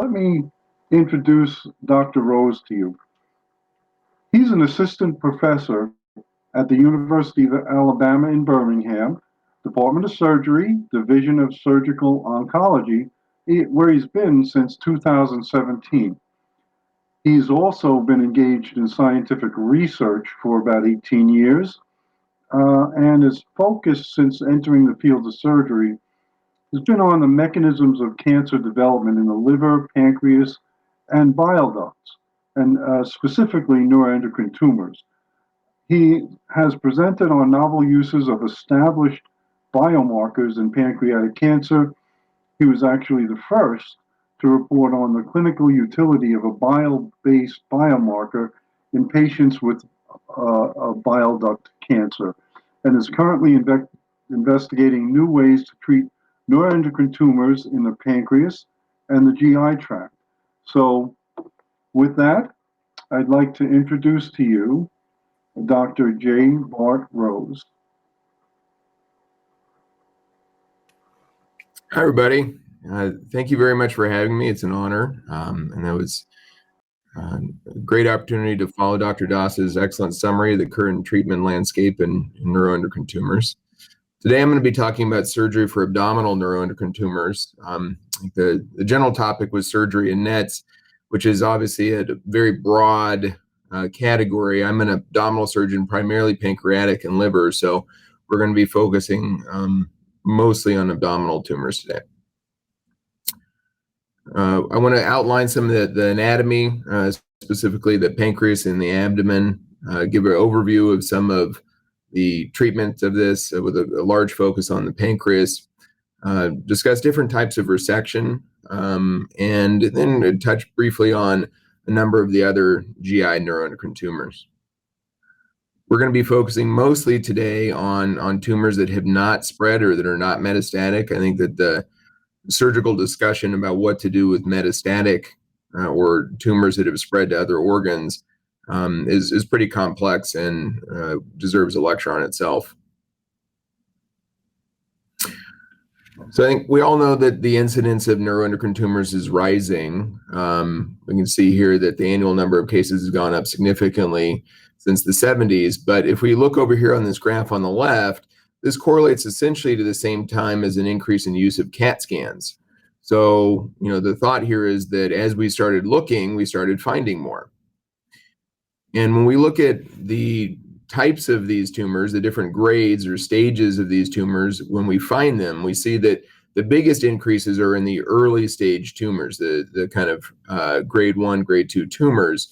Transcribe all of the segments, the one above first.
let me introduce Dr. Rose to you. He's an assistant professor at the University of Alabama in Birmingham, Department of Surgery, Division of Surgical Oncology, where he's been since 2017. He's also been engaged in scientific research for about 18 years, and his focus since entering the field of surgery has been on the mechanisms of cancer development in the liver, pancreas, and bile ducts, and specifically neuroendocrine tumors. He has presented on novel uses of established biomarkers in pancreatic cancer. He was actually the first to report on the clinical utility of a bile-based biomarker in patients with bile duct cancer, and is currently investigating new ways to treat neuroendocrine tumors in the pancreas and the GI tract. So with that, I'd like to introduce to you Dr. J. Bart Rose. Hi, everybody. Thank you very much for having me. It's an honor. And that was a great opportunity to follow Dr. Das's excellent summary of the current treatment landscape in neuroendocrine tumors. Today, I'm going to be talking about surgery for abdominal neuroendocrine tumors. The general topic was surgery in NETS, which is obviously a very broad category. I'm an abdominal surgeon, primarily pancreatic and liver, so we're going to be focusing mostly on abdominal tumors today. I want to outline some of the anatomy, specifically the pancreas and the abdomen, give an overview of some of the treatment of this with a large focus on the pancreas, discuss different types of resection, and then touch briefly on a number of the other GI neuroendocrine tumors. We're going to be focusing mostly today on tumors that have not spread or that are not metastatic. I think that the surgical discussion about what to do with metastatic or tumors that have spread to other organs is pretty complex and deserves a lecture on itself. So I think we all know that the incidence of neuroendocrine tumors is rising. We can see here that the annual number of cases has gone up significantly since the 70s. But if we look over here on this graph on the left, this correlates essentially to the same time as an increase in use of CAT scans. So, the thought here is that as we started looking, we started finding more. And when we look at the types of these tumors, the different grades or stages of these tumors, when we find them, we see that the biggest increases are in the early stage tumors, the kind of grade 1, grade 2 tumors,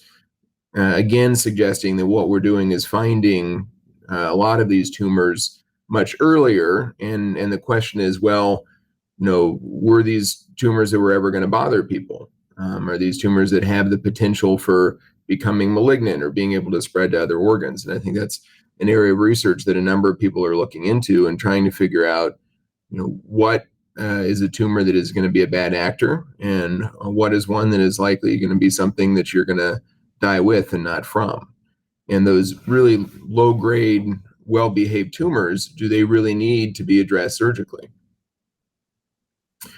again suggesting that what we're doing is finding a lot of these tumors much earlier. And the question is, well, were these tumors that were ever going to bother people? Are these tumors that have the potential for becoming malignant or being able to spread to other organs? And I think that's an area of research that a number of people are looking into and trying to figure out, what is a tumor that is going to be a bad actor, and what is one that is likely going to be something that you're going to die with and not from. And those really low-grade, well-behaved tumors, do they really need to be addressed surgically? I'm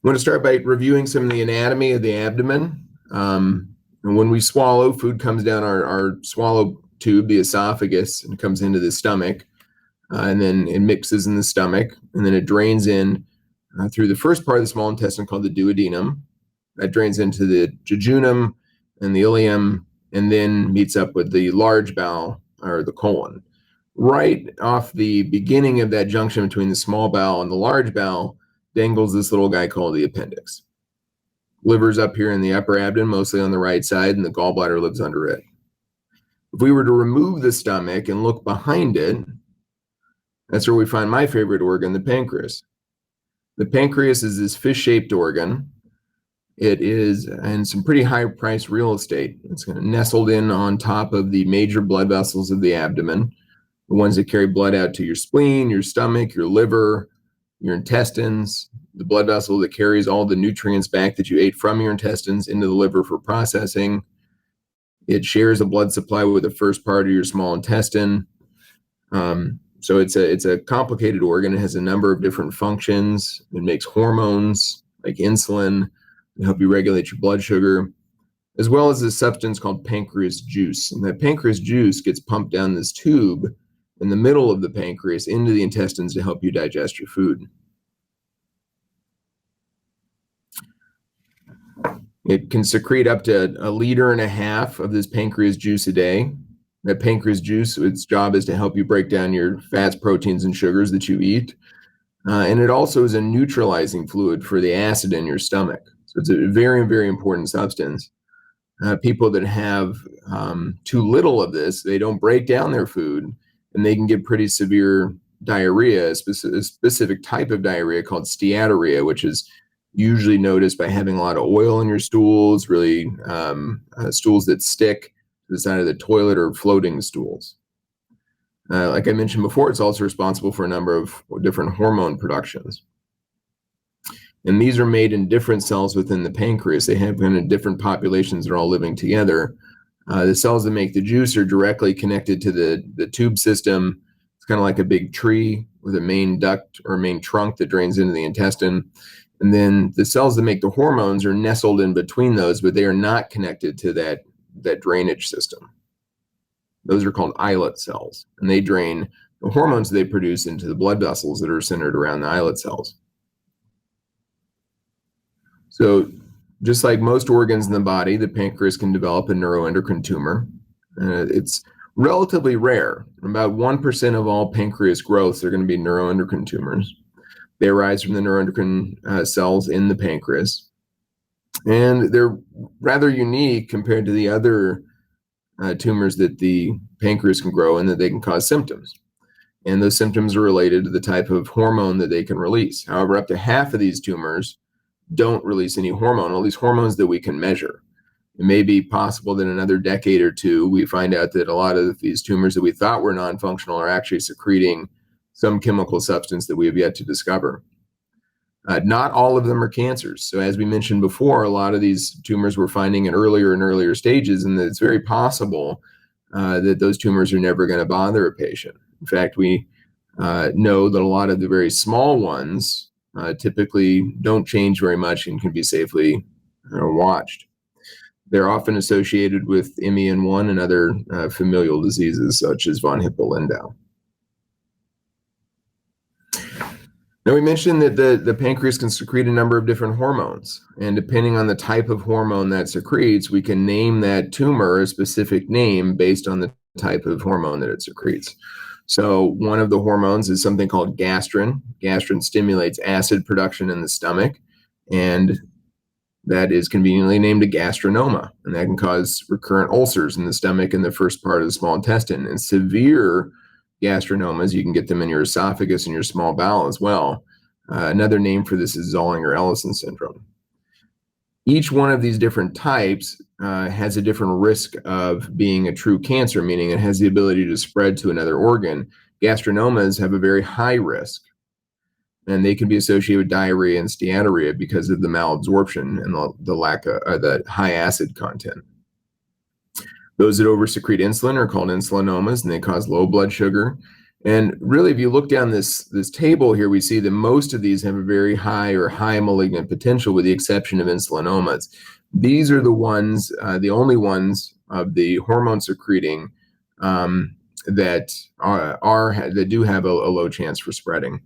going to start by reviewing some of the anatomy of the abdomen. And when we swallow, food comes down our swallow tube, the esophagus, and comes into the stomach. And then it mixes in the stomach, and then it drains in through the first part of the small intestine called the duodenum. That drains into the jejunum and the ileum, and then meets up with the large bowel, or the colon. Right off the beginning of that junction between the small bowel and the large bowel dangles this little guy called the appendix. Liver's up here in the upper abdomen, mostly on the right side, and the gallbladder lives under it. If we were to remove the stomach and look behind it, that's where we find my favorite organ, the pancreas. The pancreas is this fish-shaped organ. It is in some pretty high-priced real estate. It's kind of nestled in on top of the major blood vessels of the abdomen, the ones that carry blood out to your spleen, your stomach, your liver, your intestines, the blood vessel that carries all the nutrients back that you ate from your intestines into the liver for processing. It shares a blood supply with the first part of your small intestine. So it's a complicated organ. It has a number of different functions. It makes hormones like insulin. to help you regulate your blood sugar, as well as a substance called pancreas juice. And that pancreas juice gets pumped down this tube in the middle of the pancreas into the intestines to help you digest your food. It can secrete up to 1.5 liters of this pancreas juice a day. That pancreas juice, its job is to help you break down your fats, proteins, and sugars that you eat. And it also is a neutralizing fluid for the acid in your stomach. So it's a very, very important substance. People that have too little of this, they don't break down their food, and they can get pretty severe diarrhea, a specific type of diarrhea called steatorrhea, which is usually noticed by having a lot of oil in your stools, really stools that stick to the side of the toilet, or floating stools. Like I mentioned before, it's also responsible for a number of different hormone productions. And these are made in different cells within the pancreas. They have kind of different populations that are all living together. The cells that make the juice are directly connected to the tube system. It's kind of like a big tree with a main duct or main trunk that drains into the intestine. And then the cells that make the hormones are nestled in between those, but they are not connected to that drainage system. Those are called islet cells, and they drain the hormones they produce into the blood vessels that are centered around the islet cells. So just like most organs in the body, the pancreas can develop a neuroendocrine tumor. It's relatively rare. About 1% of all pancreas growths are going to be neuroendocrine tumors. They arise from the neuroendocrine cells in the pancreas. And they're rather unique compared to the other tumors that the pancreas can grow, and that they can cause symptoms. And those symptoms are related to the type of hormone that they can release. However, up to half of these tumors don't release any hormone, at least hormones that we can measure. It may be possible that in another decade or two, we find out that a lot of these tumors that we thought were non-functional are actually secreting some chemical substance that we have yet to discover. Not all of them are cancers. So as we mentioned before, a lot of these tumors we're finding in earlier and earlier stages, and it's very possible that those tumors are never going to bother a patient. In fact, we know that a lot of the very small ones typically don't change very much and can be safely watched. They're often associated with MEN1 and other familial diseases such as von Hippel-Lindau. Now, we mentioned that the pancreas can secrete a number of different hormones, and depending on the type of hormone that secretes, we can name that tumor a specific name based on the type of hormone that it secretes. So one of the hormones is something called gastrin. Gastrin stimulates acid production in the stomach, and that is conveniently named a gastrinoma, and that can cause recurrent ulcers in the stomach and the first part of the small intestine. And severe gastrinomas, you can get them in your esophagus and your small bowel as well. Another name for this is Zollinger-Ellison syndrome. Each one of these different types has a different risk of being a true cancer, meaning it has the ability to spread to another organ. Gastrinomas have a very high risk, and they can be associated with diarrhea and steatorrhea because of the malabsorption and the lack of the high acid content. Those that oversecrete insulin are called insulinomas, and they cause low blood sugar. And really, if you look down this table here, we see that most of these have a very high or high malignant potential, with the exception of insulinomas. These are the ones, the only ones of the hormone secreting that do have a low chance for spreading.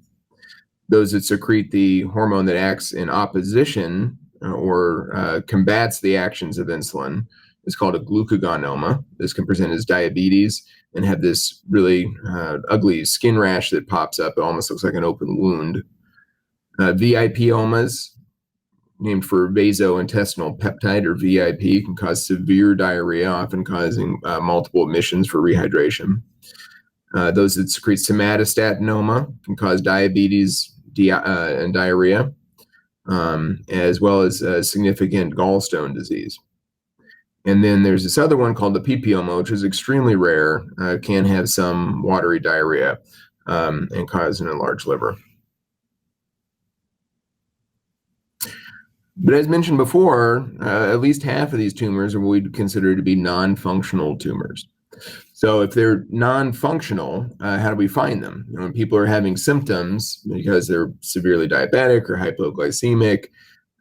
Those that secrete the hormone that acts in opposition or combats the actions of insulin is called a glucagonoma. This can present as diabetes and have this really ugly skin rash that pops up. It almost looks like an open wound. VIPomas, named for vasointestinal peptide, or VIP, can cause severe diarrhea, often causing multiple admissions for rehydration. Those that secrete somatostatinoma can cause diabetes and diarrhea, as well as significant gallstone disease. And then there's this other one called the PPoma, which is extremely rare, can have some watery diarrhea and cause an enlarged liver. But as mentioned before, at least half of these tumors are what we'd consider to be non-functional tumors. So if they're non-functional, how do we find them? You know, when people are having symptoms because they're severely diabetic or hypoglycemic,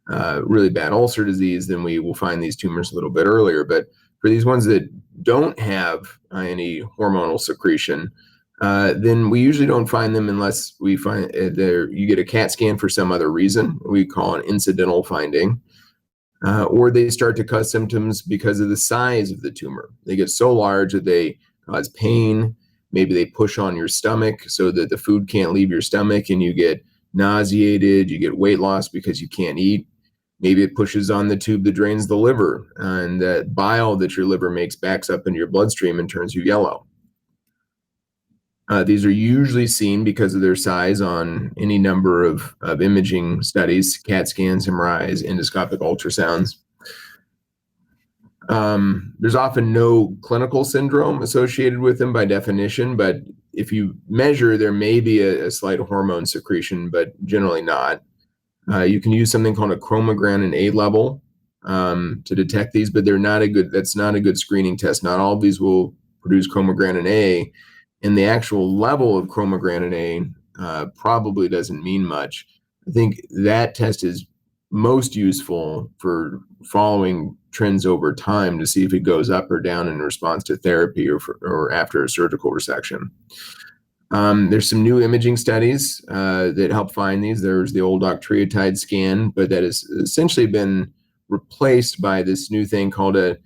really bad ulcer disease, then we will find these tumors a little bit earlier. But for these ones that don't have any hormonal secretion, then we usually don't find them unless we find you get a CAT scan for some other reason. We call an incidental finding. Or they start to cause symptoms because of the size of the tumor. They get so large that they cause pain. Maybe they push on your stomach so that the food can't leave your stomach and you get nauseated, you get weight loss because you can't eat. Maybe it pushes on the tube that drains the liver, and that bile that your liver makes backs up into your bloodstream and turns you yellow. These are usually seen because of their size on any number of imaging studies, CAT scans, MRIs, endoscopic ultrasounds. There's often no clinical syndrome associated with them by definition, but if you measure, there may be a slight hormone secretion, but generally not. You can use something called a chromogranin A level to detect these, but that's not a good screening test. Not all of these will produce chromogranin A. And the actual level of chromogranin A probably doesn't mean much. I think that test is most useful for following trends over time to see if it goes up or down in response to therapy or after a surgical resection. There's some new imaging studies that help find these. There's the old octreotide scan, but that has essentially been replaced by this new thing called a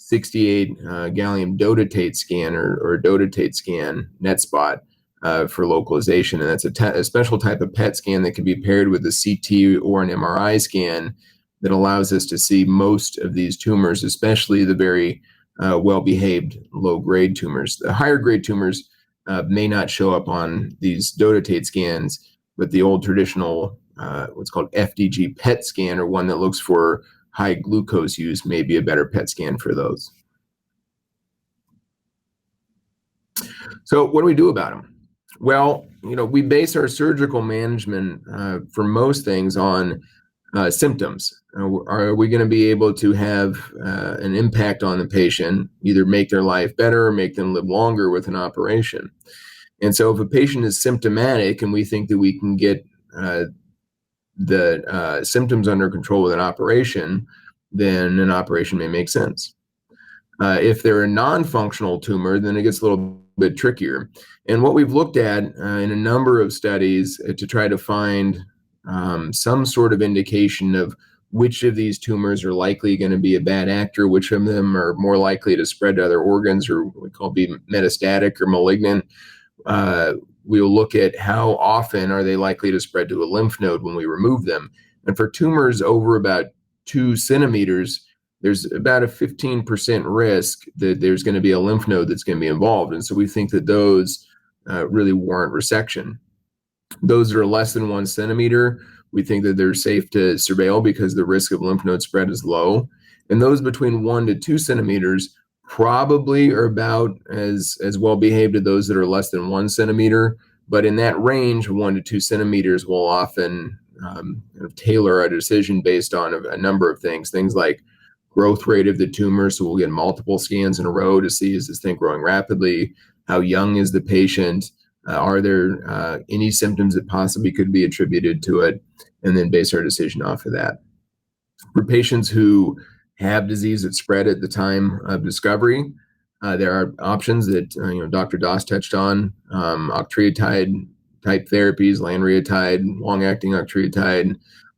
68 gallium dotatate scan or dotatate scan net spot for localization. And that's a special type of PET scan that can be paired with a CT or an MRI scan that allows us to see most of these tumors, especially the very well-behaved low-grade tumors. The higher-grade tumors may not show up on these dotatate scans, but the old traditional what's called FDG PET scan, or one that looks for high glucose use, may be a better PET scan for those. So what do we do about them? Well, we base our surgical management for most things on symptoms. Are we going to be able to have an impact on the patient, either make their life better or make them live longer with an operation? And so if a patient is symptomatic and we think that we can get the symptoms under control with an operation, then an operation may make sense. If they're a non-functional tumor, then it gets a little bit trickier. And what we've looked at in a number of studies to try to find some sort of indication of which of these tumors are likely going to be a bad actor, which of them are more likely to spread to other organs, or what we call be metastatic or malignant. We'll look at how often are they likely to spread to a lymph node when we remove them. And for tumors over about 2 centimeters, there's about a 15% risk that there's going to be a lymph node that's going to be involved. And so we think that those really warrant resection. Those that are less than 1 centimeter, we think that they're safe to surveil because the risk of lymph node spread is low. And those between 1 to 2 centimeters probably are about as well behaved as those that are less than 1 centimeter. But in that range, 1 to 2 centimeters will often tailor a decision based on a number of things like growth rate of the tumor. So we'll get multiple scans in a row to see, is this thing growing rapidly? How young is the patient? Are there any symptoms that possibly could be attributed to it? And then base our decision off of that. For patients who have disease that spread at the time of discovery, there are options that Dr. Doss touched on, octreotide type therapies, lanreotide, long-acting octreotide,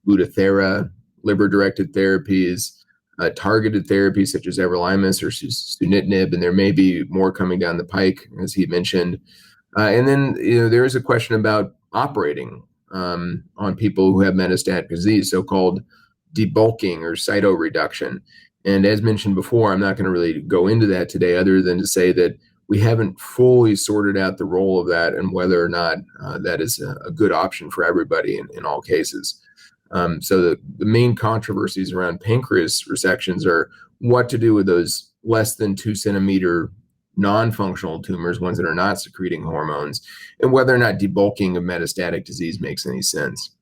Lutathera, liver-directed therapies, targeted therapies such as everolimus or sunitinib, and there may be more coming down the pike, as he mentioned. And then there is a question about operating on people who have metastatic disease, so-called debulking or cytoreduction. And as mentioned before, I'm not going to really go into that today other than to say that we haven't fully sorted out the role of that and whether or not that is a good option for everybody in all cases. So the main controversies around pancreas resections are what to do with those less than 2 centimeter non-functional tumors, ones that are not secreting hormones, and whether or not debulking of metastatic disease makes any sense.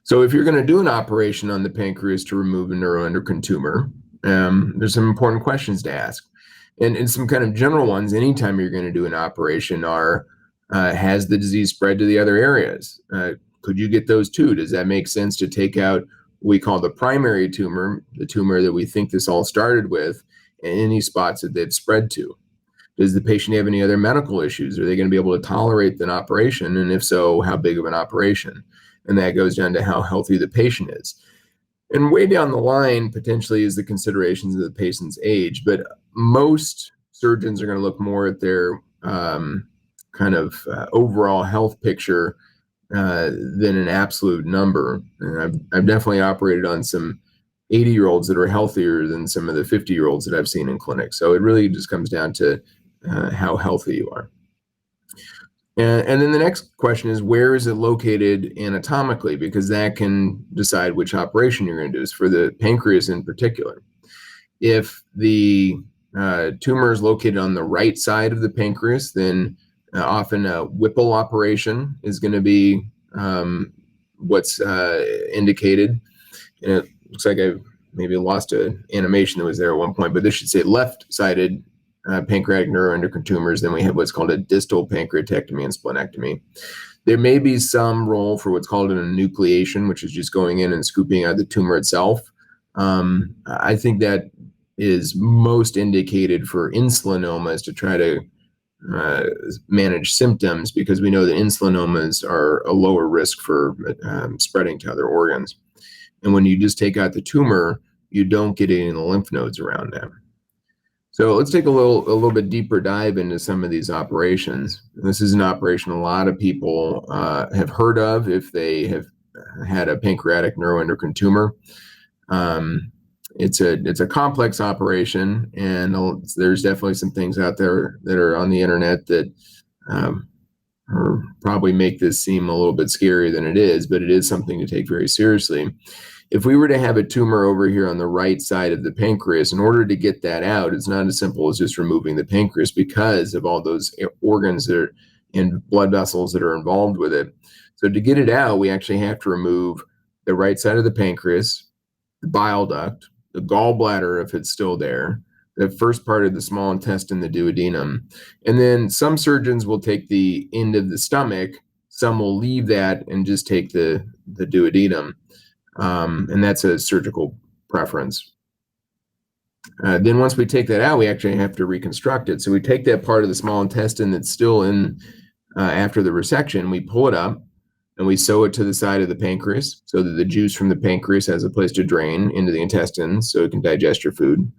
So if you're going to do an operation on the pancreas to remove a neuroendocrine tumor, there's some important questions to ask. And some kind of general ones anytime you're going to do an operation are, has the disease spread to the other areas? Could you get those too? Does that make sense to take out what we call the primary tumor, the tumor that we think this all started with, and any spots that they've spread to? Does the patient have any other medical issues? Are they going to be able to tolerate an operation? And if so, how big of an operation? And that goes down to how healthy the patient is. And way down the line, potentially, is the considerations of the patient's age. But most surgeons are going to look more at their overall health picture than an absolute number. And I've definitely operated on some 80-year-olds that are healthier than some of the 50-year-olds that I've seen in clinic. So it really just comes down to how healthy you are. And then the next question is, where is it located anatomically? Because that can decide which operation you're going to do. For the pancreas in particular, if the tumor is located on the right side of the pancreas, then often a Whipple operation is going to be what's indicated. And it looks like I've maybe lost an animation that was there at one point, but this should say left-sided pancreatic neuroendocrine tumors. Then we have what's called a distal pancreatectomy and splenectomy. There may be some role for what's called an enucleation, which is just going in and scooping out the tumor itself. I think that is most indicated for insulinomas to try to manage symptoms, because we know that insulinomas are a lower risk for spreading to other organs. And when you just take out the tumor, you don't get any of the lymph nodes around them. So let's take a little bit deeper dive into some of these operations. This is an operation a lot of people have heard of if they have had a pancreatic neuroendocrine tumor. It's a complex operation, and there's definitely some things out there that are on the internet that probably make this seem a little bit scarier than it is, but it is something to take very seriously. If we were to have a tumor over here on the right side of the pancreas, in order to get that out, it's not as simple as just removing the pancreas, because of all those organs that are and blood vessels that are involved with it. So to get it out, we actually have to remove the right side of the pancreas, the bile duct, the gallbladder if it's still there, the first part of the small intestine, the duodenum. And then some surgeons will take the end of the stomach, some will leave that and just take the duodenum. And that's a surgical preference. Then once we take that out, we actually have to reconstruct it. So we take that part of the small intestine that's still in after the resection, we pull it up and we sew it to the side of the pancreas so that the juice from the pancreas has a place to drain into the intestines so it can digest your food.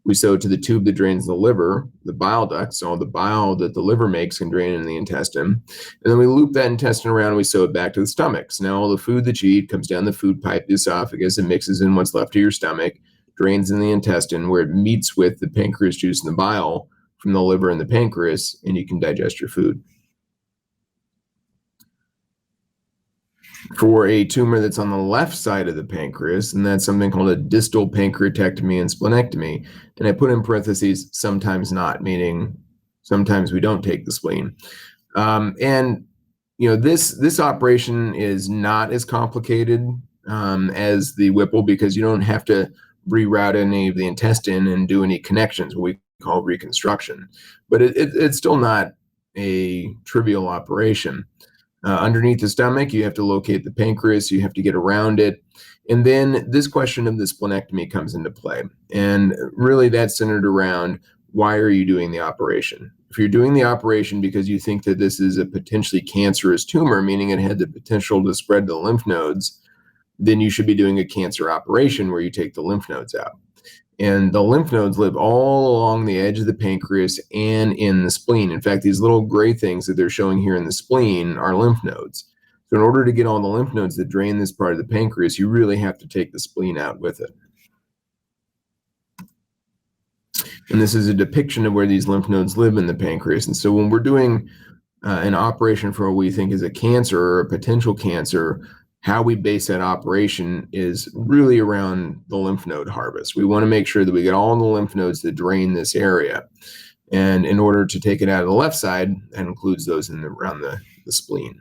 We sew it to the tube that drains the liver, the bile duct, so all the bile that the liver makes can drain into the intestine. And then we loop that intestine around and we sew it back to the stomach. So now all the food that you eat comes down the food pipe, the esophagus, and mixes in what's left of your stomach, drains in the intestine where it meets with the pancreas juice and the bile from the liver and the pancreas, and you can digest your food. For a tumor that's on the left side of the pancreas, and that's something called a distal pancreatectomy and splenectomy. And I put in parentheses, sometimes not, meaning sometimes we don't take the spleen. And you know, this operation is not as complicated as the Whipple, because you don't have to reroute any of the intestine and do any connections, what we call reconstruction. But it's still not a trivial operation. Underneath the stomach, you have to locate the pancreas, you have to get around it. And then this question of the splenectomy comes into play. And really that's centered around, why are you doing the operation? If you're doing the operation because you think that this is a potentially cancerous tumor, meaning it had the potential to spread to the lymph nodes, then you should be doing a cancer operation where you take the lymph nodes out. And the lymph nodes live all along the edge of the pancreas and in the spleen. In fact, these little gray things that they're showing here in the spleen are lymph nodes. So in order to get all the lymph nodes that drain this part of the pancreas, you really have to take the spleen out with it. And this is a depiction of where these lymph nodes live in the pancreas. And so when we're doing an operation for what we think is a cancer or a potential cancer, how we base that operation is really around the lymph node harvest. We want to make sure that we get all the lymph nodes that drain this area. And in order to take it out of the left side, that includes those around the spleen.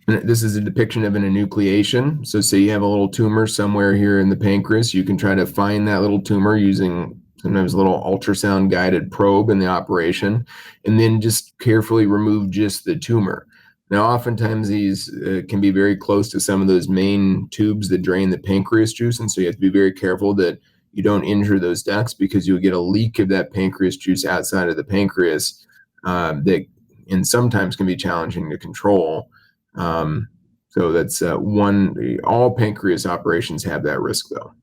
And this is a depiction of an enucleation. So say you have a little tumor somewhere here in the pancreas, you can try to find that little tumor using sometimes a little ultrasound guided probe in the operation, and then just carefully remove just the tumor. Now, oftentimes these can be very close to some of those main tubes that drain the pancreas juice, and so you have to be very careful that you don't injure those ducts, because you'll get a leak of that pancreas juice outside of the pancreas that and sometimes can be challenging to control. So that's one. All pancreas operations have that risk, though.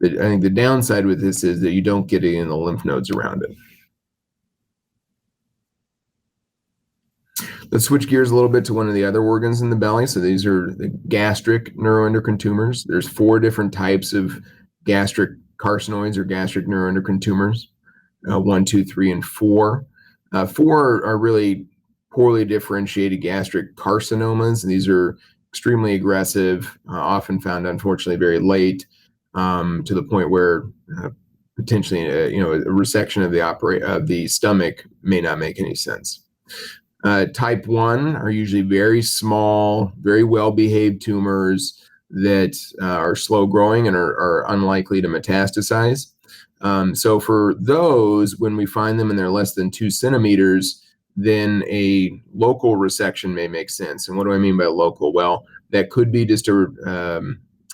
I think the downside with this is that you don't get it in the lymph nodes around it. Let's switch gears a little bit to one of the other organs in the belly. So these are the gastric neuroendocrine tumors. There's 4 different types of gastric carcinoids or gastric neuroendocrine tumors, 1, 2, 3, and 4. 4 are really poorly differentiated gastric carcinomas. These are extremely aggressive, often found, unfortunately, very late, to the point where potentially, a resection of the stomach may not make any sense. Type 1 are usually very small, very well-behaved tumors that are slow growing and are unlikely to metastasize. So for those, when we find them and they're less than 2 centimeters, then a local resection may make sense. And what do I mean by local? Well, that could be just a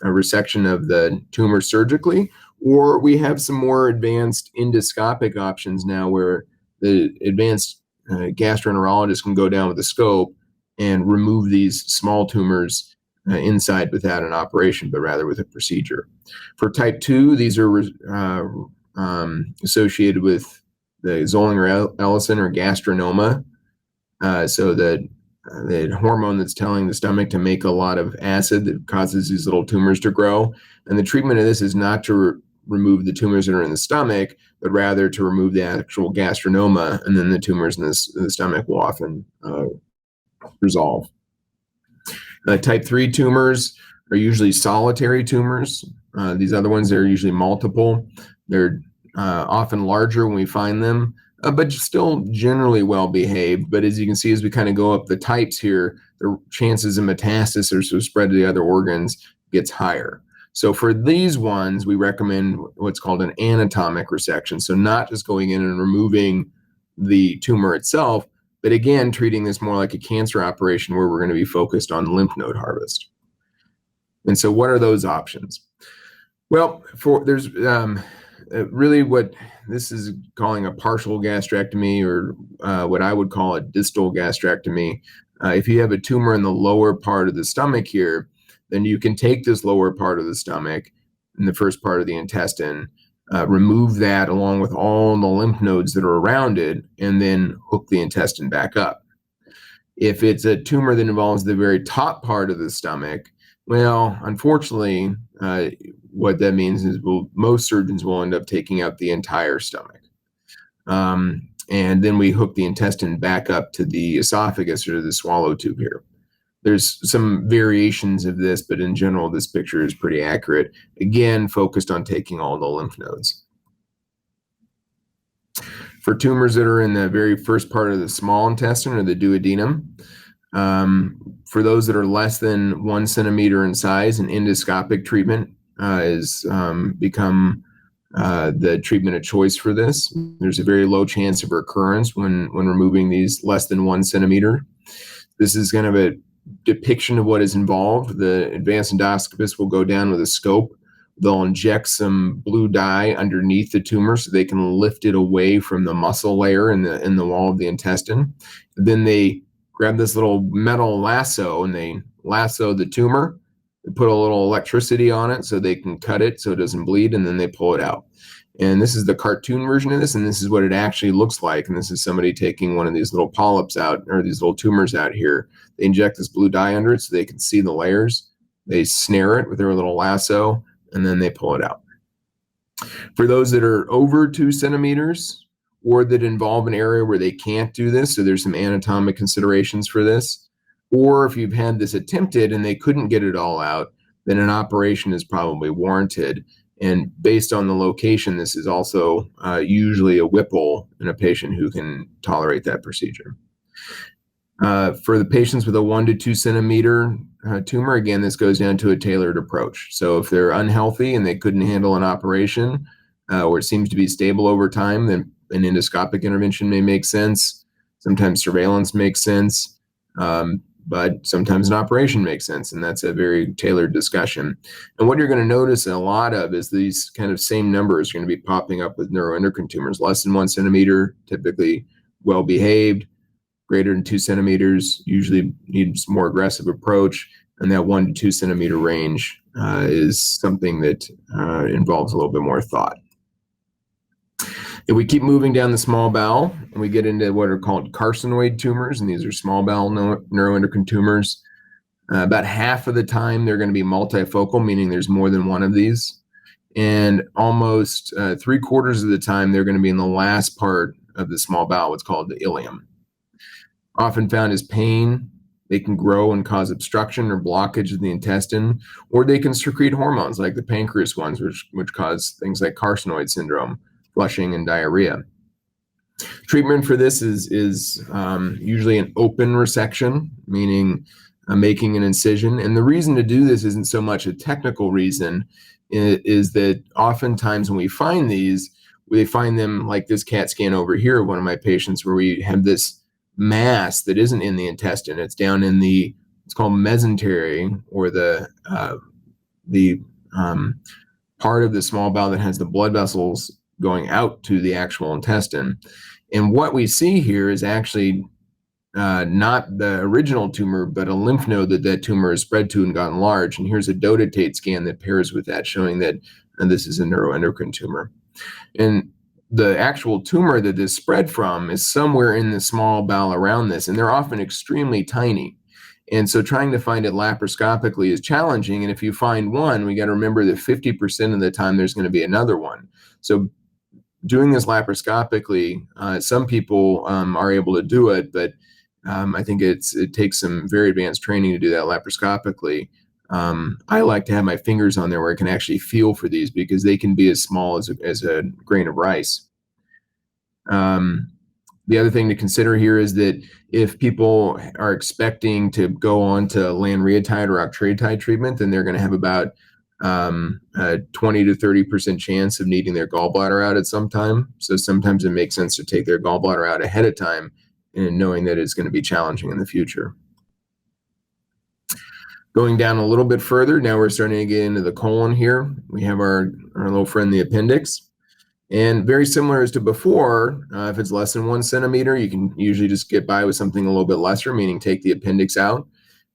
resection of the tumor surgically, or we have some more advanced endoscopic options now where the advanced gastroenterologist can go down with a scope and remove these small tumors inside without an operation, but rather with a procedure. For type 2, these are associated with the Zollinger-Ellison or gastrinoma. So the hormone that's telling the stomach to make a lot of acid that causes these little tumors to grow. And the treatment of this is not to remove the tumors that are in the stomach, but rather to remove the actual gastrinoma, and then the tumors in the stomach will often resolve. Type 3 tumors are usually solitary tumors. These other ones, they're usually multiple. They're often larger when we find them, but still generally well behaved. But as you can see, as we kind of go up the types here, the chances of metastasis or spread to the other organs gets higher. So for these ones, we recommend what's called an anatomic resection. So not just going in and removing the tumor itself, but again, treating this more like a cancer operation where we're going to be focused on lymph node harvest. And so what are those options? Well, there's really what this is calling a partial gastrectomy, or what I would call a distal gastrectomy. If you have a tumor in the lower part of the stomach here, then you can take this lower part of the stomach and the first part of the intestine, remove that along with all the lymph nodes that are around it, and then hook the intestine back up. If it's a tumor that involves the very top part of the stomach, well, unfortunately, what that means is most surgeons will end up taking out the entire stomach. And then we hook the intestine back up to the esophagus or the swallow tube here. There's some variations of this, but in general, this picture is pretty accurate. Again, focused on taking all the lymph nodes. For tumors that are in the very first part of the small intestine or the duodenum, for those that are less than 1 centimeter in size, an endoscopic treatment is become the treatment of choice for this. There's a very low chance of recurrence when removing these less than 1 centimeter. This is kind of a depiction of what is involved. The advanced endoscopist will go down with a scope. They'll inject some blue dye underneath the tumor so they can lift it away from the muscle layer in the wall of the intestine. Then they grab this little metal lasso and they lasso the tumor. They put a little electricity on it so they can cut it so it doesn't bleed, and then they pull it out. And this is the cartoon version of this, and this is what it actually looks like. And this is somebody taking one of these little polyps out, or these little tumors out here. They inject this blue dye under it so they can see the layers. They snare it with their little lasso, and then they pull it out. For those that are over 2 centimeters or that involve an area where they can't do this, so there's some anatomic considerations for this, or if you've had this attempted and they couldn't get it all out, then an operation is probably warranted. And based on the location, this is also usually a Whipple in a patient who can tolerate that procedure. For the patients with a 1 to 2 centimeter tumor, again, this goes down to a tailored approach. So if they're unhealthy and they couldn't handle an operation, where it seems to be stable over time, then an endoscopic intervention may make sense. Sometimes surveillance makes sense, but sometimes an operation makes sense, and that's a very tailored discussion. And what you're going to notice a lot of is these kind of same numbers are going to be popping up with neuroendocrine tumors. Less than 1 centimeter, typically well-behaved. Greater than 2 centimeters usually needs more aggressive approach, and that 1 to 2 centimeter range is something that involves a little bit more thought. If we keep moving down the small bowel and we get into what are called carcinoid tumors, and these are small bowel neuroendocrine tumors, about half of the time they're going to be multifocal, meaning there's more than one of these, and almost 3/4 of the time they're going to be in the last part of the small bowel, what's called the ileum. Often found as pain. They can grow and cause obstruction or blockage of the intestine, or they can secrete hormones like the pancreas ones, which cause things like carcinoid syndrome, flushing, and diarrhea. Treatment for this is usually an open resection, meaning making an incision. And the reason to do this isn't so much a technical reason, is that oftentimes when we find these, we find them like this CAT scan over here of one of my patients, where we have this mass that isn't in the intestine. It's down in it's called mesentery, or the part of the small bowel that has the blood vessels going out to the actual intestine. And what we see here is actually not the original tumor, but a lymph node that tumor has spread to and gotten large. And here's a dotatate scan that pairs with that, showing that this is a neuroendocrine tumor. And the actual tumor that this spread from is somewhere in the small bowel around this, and they're often extremely tiny. And so trying to find it laparoscopically is challenging. And if you find one, we got to remember that 50% of the time there's going to be another one. So doing this laparoscopically, some people are able to do it, but I think it takes some very advanced training to do that laparoscopically. I like to have my fingers on there where I can actually feel for these, because they can be as small as a grain of rice. The other thing to consider here is that if people are expecting to go on to lanreotide or octreotide treatment, then they're going to have about a 20 to 30% chance of needing their gallbladder out at some time. So sometimes it makes sense to take their gallbladder out ahead of time, and knowing that it's going to be challenging in the future. Going down a little bit further, now we're starting to get into the colon here. We have our little friend, the appendix. And very similar as to before, if it's less than 1 centimeter, you can usually just get by with something a little bit lesser, meaning take the appendix out.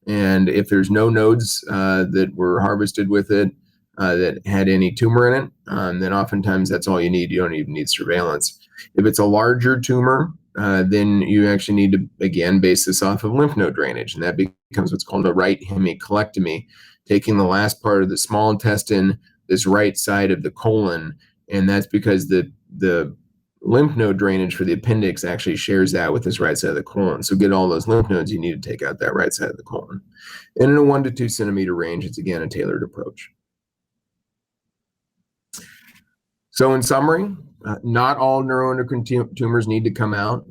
And if there's no nodes that were harvested with it that had any tumor in it, then oftentimes that's all you need. You don't even need surveillance. If it's a larger tumor, then you actually need to, again, base this off of lymph node drainage. And that becomes what's called a right hemicolectomy, taking the last part of the small intestine, this right side of the colon. And that's because the lymph node drainage for the appendix actually shares that with this right side of the colon. So get all those lymph nodes, you need to take out that right side of the colon. And in a 1 to 2 centimeter range, it's again a tailored approach. So in summary, not all neuroendocrine tumors need to come out.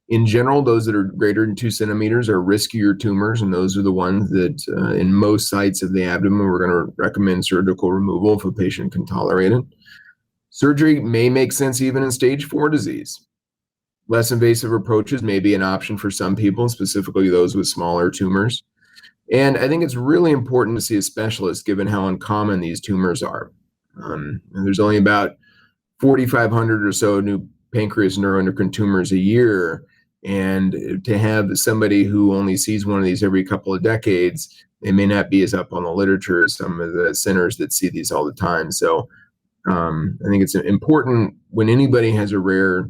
In general, those that are greater than 2 centimeters are riskier tumors, and those are the ones that in most sites of the abdomen, we're going to recommend surgical removal if a patient can tolerate it. Surgery may make sense even in stage 4 disease. Less invasive approaches may be an option for some people, specifically those with smaller tumors. And I think it's really important to see a specialist given how uncommon these tumors are. And there's only about 4,500 or so new pancreas neuroendocrine tumors a year. And to have somebody who only sees one of these every couple of decades, they may not be as up on the literature as some of the centers that see these all the time. So I think it's important when anybody has a rare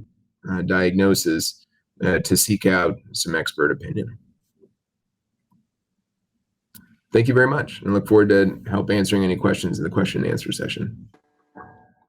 diagnosis to seek out some expert opinion. Thank you very much, and look forward to help answering any questions in the question and answer session.